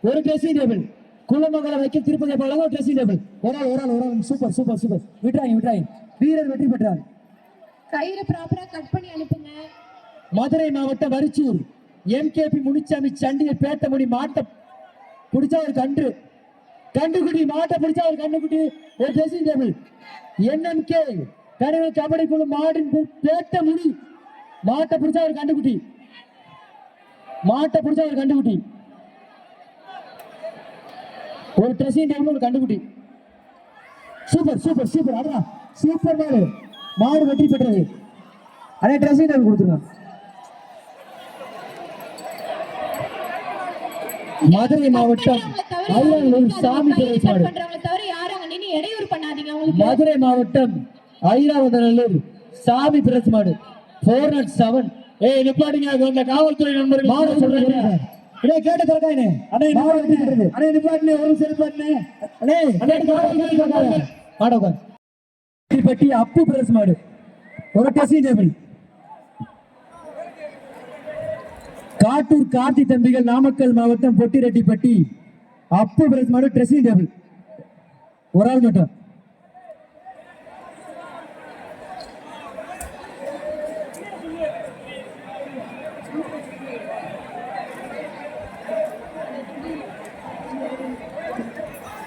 ஒரு ட்ரெஸ்ஸிங் டேபிள் குளமங்கலம் வைக்க திருப்பதி பாலம் ஒரு ட்ரெஸ்ஸிங் டேபிள் ஒரு சூப்பர் விட்டுறாங்க வீரர் வெற்றி பெற்றார் கயிறு ப்ராப்பரா கட் பண்ணி அனுப்புங்க மதுரை மாவட்டம் வரிச்சூர் எம்கேபி முனிச்சாமி சண்டிகை பேட்டமுடி மாட்டை பிடிச்சா ஒரு கண்டுகுட்டி மாட்டை பிடிச்சா ஒரு கண்டுகுட்டி ஒரு ட்ரெஸ்ஸிங் டேபிள் என்எம்கே கனவு கபடி குழு மாடின் பேட்டமுடி மாட்டை பிடிச்சா ஒரு கண்டுகுட்டி ஒரு ட்ரெஸ்ஸிங் டேபிள் ஒரு கண்டுகுட்டி சூப்பர் அதான் சூப்பர் மாடு வெற்றி பெற்றது அதே ட்ரெஸ்ஸிங் டேபிள் கொடுத்துருங்க மதுரை மாவட்டம் சாமி மாடு மதுரை மாவட்டம் ஐராவதநல்லூர் சாமி பிரஸ் மாடு 407 ஏய் நிப்பாடிங்க அந்த காவல்துறை நண்பர்கள் மாடு சொல்றேன் அடே கேட்ட தரகாயினே அடே மாடு வெற்றி பெற்றது அடே நிப்பாடினே ஒரு செல்பாடினே மாடோக பட்டி அப்பு பிரஸ் மாடு ஒரு ட்ரெஸ்ஸிங் டேபிள் காட்டூர் கார்த்தி தம்பிகள் நாமக்கல் மாவட்டம் பொட்டிரெட்டிப்பட்டி அப்பு பிரஸ் மாடு ட்ரெஸ்ஸிங் டேபிள் ஒரு ஆள் மட்டும்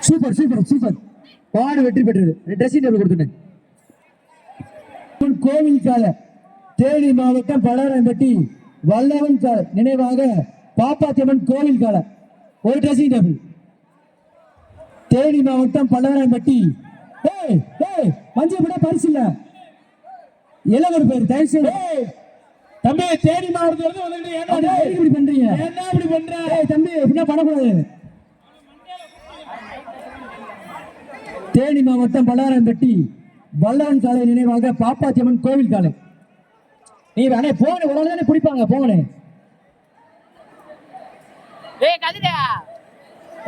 சூப்பர் பாடு வெற்றி பெற்றது ட்ரெஸ்ஸிங் டேபிள் கொடுத்துட்டேன் கோவில் கால தேனி மாவட்டம் பலராம்பட்டி வல்லவன் கால நினைவாக பாப்பாத்தியம்மன் கோவில் கால ஒரு ட்ரெஸ்ஸிங் டேபிள் தேனி மாவட்டம் பலராம்பட்டி மஞ்சள் விட பரிசு இல்ல இளவர் பேர் தயவு செய்து தம்பி தேனி மாவட்டத்துல இப்படி பண்றீங்க என்ன இப்படி பண்ற தம்பி எப்படின்னா பண்ணக்கூடாது தேனி மாவட்டம் பல்லாரம்பட்டி வல்லவன் காலை நினைவாக பாப்பாத்தியம்மன் கோவில் காலை நீ அண்ணே போன ஒரு தானே பிடிப்பாங்க போனே டேய் கதிரா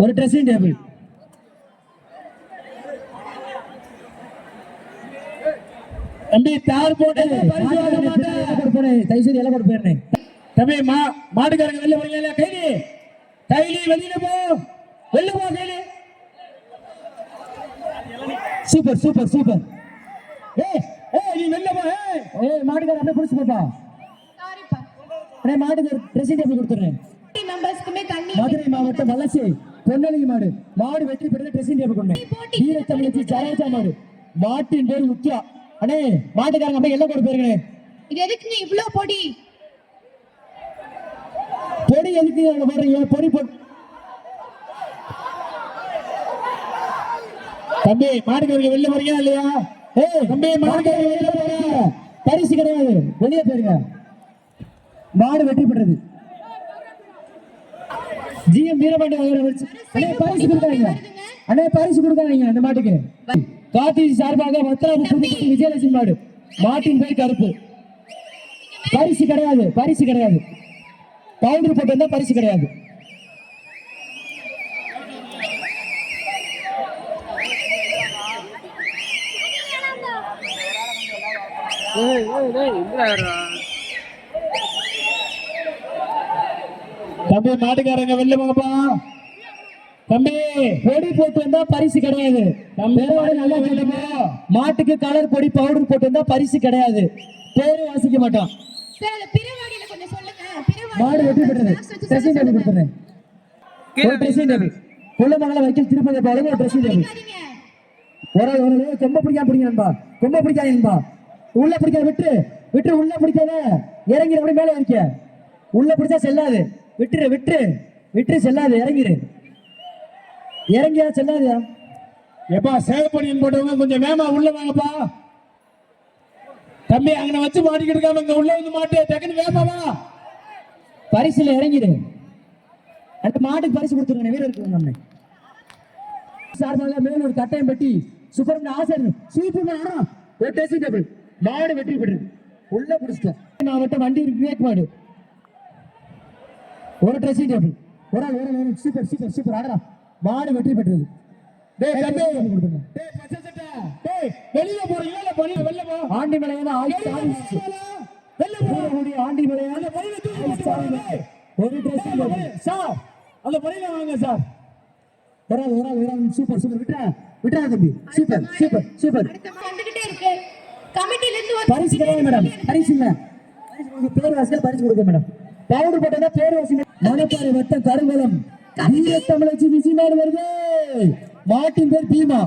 ஒரு ட்ரெஸ்ஸிங் டேபிள். தம்பி தார் போட்டு பரிசு வாங்க மாட்டேன். தயவுசெய்து எல்லாம் கொண்டு போயிருந்தேன். தம்பி மாட்டுக்காரங்க வெளில வரல. கைலி கைலி வெளியில போ, வெளில போ கைலி. Super super super. ஏய் ஏய் நீ வெளில போ. ஏய் மாட்டுக்கார அப்படியே புடிச்சு போப்பா. சாரிப்பா. அண்ணே மாட்டுக்கு ட்ரெஸ்ஸிங் டேபிள் கொடுத்துறேன். மெம்பர்ஸ்க்குமே தண்ணி மதுரை மாவட்டம் வல்லசி பொன்னலி மாடு மாடு வெற்றி பெற்ற ட்ரெஸ்ஸிங் டேபிள் கொண்டு வீர தமிழச்சி சரோஜா மாடு மாட்டின் பேர் முக்கியா. அண்ணே மாட்டுக்காரங்க அப்படியே எல்லாம் கொண்டு போயிருக்கேன். இது எதுக்குங்க இவ்ளோ பொடி? பொடி எதுக்கு போடுறீங்க? பொடி போட்டு தம்பி மாட்டுக்காரங்க வெளில வரீங்களா இல்லையா? ஏய் தம்பி மாட்டுக்காரங்க வெளில போறீங்க. பரிசு கிடையாது, வெளியே போயிருங்க. மாடு வெற்றி பெற்றது. ஜிஎம் வீரபாண்டி அண்ணே பரிசு கொடுக்காதீங்க. அண்ணே பரிசு கொடுக்காதீங்க அந்த மாட்டுக்கு. கார்த்தி சார்பாக வத்திராபுரம் விஜயலட்சுமி மாடு மாட்டின் பேர் கருப்பு. பரிசு கிடையாது, பரிசு கிடையாது. பவுண்டர் போட்டு வந்தா பரிசு கிடையாது. தம்பி மாட்டுக்காரங்க வெளில போங்கப்பா. தம்பி பொடி போட்டு வந்தா பரிசு கிடையாது. நல்லா கேளுங்க. மாட்டுக்கு கலர் பொடி பவுடர் போட்டு வந்தா பரிசு கிடையாது. பேரு வாசிக்க மாட்டோம். சார் அந்த பிறவாடியில கொஞ்சம் சொல்லுங்க. மாடு வெற்றி பெற்றது. ட்ரெஸ்ஸிங் டேபிள் கொடுத்துறேன். ஒரு ட்ரெஸ்ஸிங் டேபிள். கொல்லமங்கலம் வைக்கல் திருப்பதி பாருங்க ஒரு ட்ரெஸ்ஸிங் டேபிள். ஒரு கொம்ப பிடிக்காம பிடிக்கணும்பா. கொம்ப பிடிக்காதீங்கப்பா. உள்ள பிடிக்காத விட்டு விட்டு உள்ள பிடிக்காத இறங்கிடு. அப்படி மேலே இருக்க உள்ள பிடிச்சா செல்லாது. விட்டுரு விட்டுரு விட்டுரு செல்லாது. இறங்கிடு. இறங்கியா செல்லாது. எப்பா சேவப்பணியன் போட்டவங்க கொஞ்சம் வேமா உள்ள வாங்கப்பா. தம்பி அங்க வச்சு மாட்டிக்கிட்டு இருக்காம இங்க உள்ள வந்து மாட்டு டக்குன்னு வேமாவா. பரிசுல இறங்கிடு. அடுத்த மாட்டுக்கு பரிசு கொடுத்துருங்க. வீரருக்கு நம்ம சார்பாக மேலும் ஒரு கட்டையம் பெட்டி சுப்பரமணிய ஆசர் சூப்பர் ஒரு ட்ரெஸ்ஸிங் டேபிள். மாடு வெற்றி பெற்றது. உள்ள பிடிச்சிட்டேன். மாவட்டம் வண்டி விவேக் மாடு ஒரு ட்ரெஸ்ஸிங் டேபிள். ஒரு சூப்பர் சூப்பர் சூப்பர் ஆடுறா. மாடு வெற்றி பெற்றது. டேய் தம்பி கொடுத்துருங்க. டேய் பச்சை சட்டை டேய் வெளியில போறீங்களா இல்ல பணியில வெளில போ. ஆண்டி மலையான வெளில போ. ஆண்டி மலையான பணியில தூக்கி போட்டு போறீங்க. ஒரு ட்ரெஸ்ஸிங் டேபிள். சார் அந்த பணியில வாங்க சார். Super super. விட்டா தம்பி. Super super super. வந்துகிட்டே இருக்கு. கமிட்டில இருந்து ஒரு பரிசு கிடையாது மேடம். பரிசு இல்ல. பேர் வாசிக்க பரிசு கொடுக்க மேடம். பவுடர் போட்டா பேர் வாசிக்க. மணப்பாறை வட்டம் கருங்குளம் வீர தமிழச்சி விஜயமாடு வருது. மாட்டின் பேர் பீமா.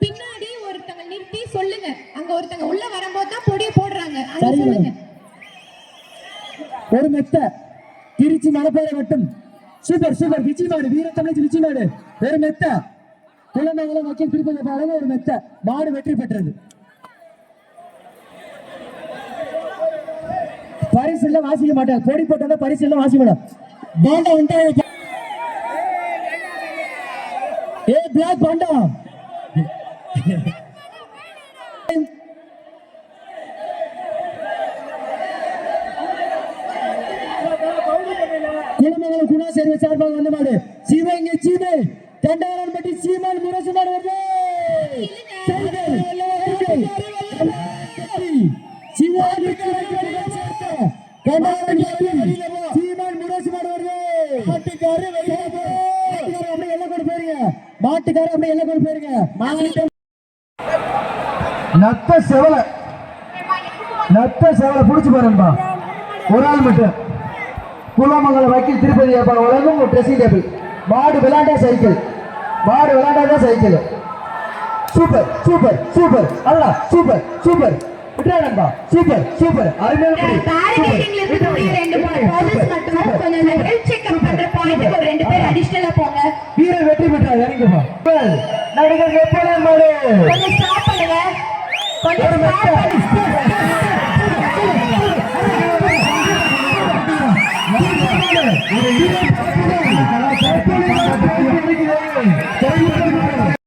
பின்னாடி ஒருத்தங்க நிறுத்தி சொல்லுங்க. அங்க ஒருத்தங்க உள்ள வரும்போது தான் பொடியை போடுறாங்க. அங்க சரி சொல்லுங்க. ஒரு மெத்த திருச்சி மணப்பாறை வட்டம் சூப்பர் சூப்பர் விஜயமாடு வீர தமிழச்சி விஜயமாடு ஒரு மெத்த குழந்தைகளை மக்கள் திருப்பதி பாருங்க. ஒரு மெத்த மாடு வெற்றி பெற்றது. பரிசு எல்லாம் வாசிக்க மாட்டேன். பொடி போட்டா பரிசு எல்லாம் வாசிக்க மாட்டேன். பாண்டா வந்து ஏ பிளாக் பாண்டா குளமங்கலம் குணா சேர்வை சார்பாக வந்த மாடு சீமைங்க சீமை தண்டாரன் பட்டி சீமான் முரசு மாடு வருது. மாட்டுக்காரர் அப்படியே எல்லாம் கொண்டு போயிருங்க. நத்த செவலை புடிச்சு பாருப்பா. ஒரு ஆள் மட்டும் குலமங்கலம் வக்கீல் திருப்பதி உலகம் ஒரு ட்ரெஸ்ஸிங் டேபிள். மாடு விளையாண்டா சைக்கிள். மாடு விளையாண்டா சைக்கிள். Super super super. அல்ல சூப்பர் சூப்பர். விட்டுறாங்கப்பா. Super super. பேரிகேட்டிங்ல இருக்கக்கூடிய ரெண்டு போலீஸ் மட்டும் கொஞ்சம் ஹெல்த் செக்அப் பண்ற பாயிண்ட் ஒரு ரெண்டு பேர் அடிஷனலா போங்க. வீரர் வெற்றி பெற்றார். இறங்குப்பா. நடிகர் எப்போதும் மாடு கொஞ்சம் ஸ்டாப் பண்ணுங்க. கொஞ்சம் ஸ்டாப் பண்ணுங்க.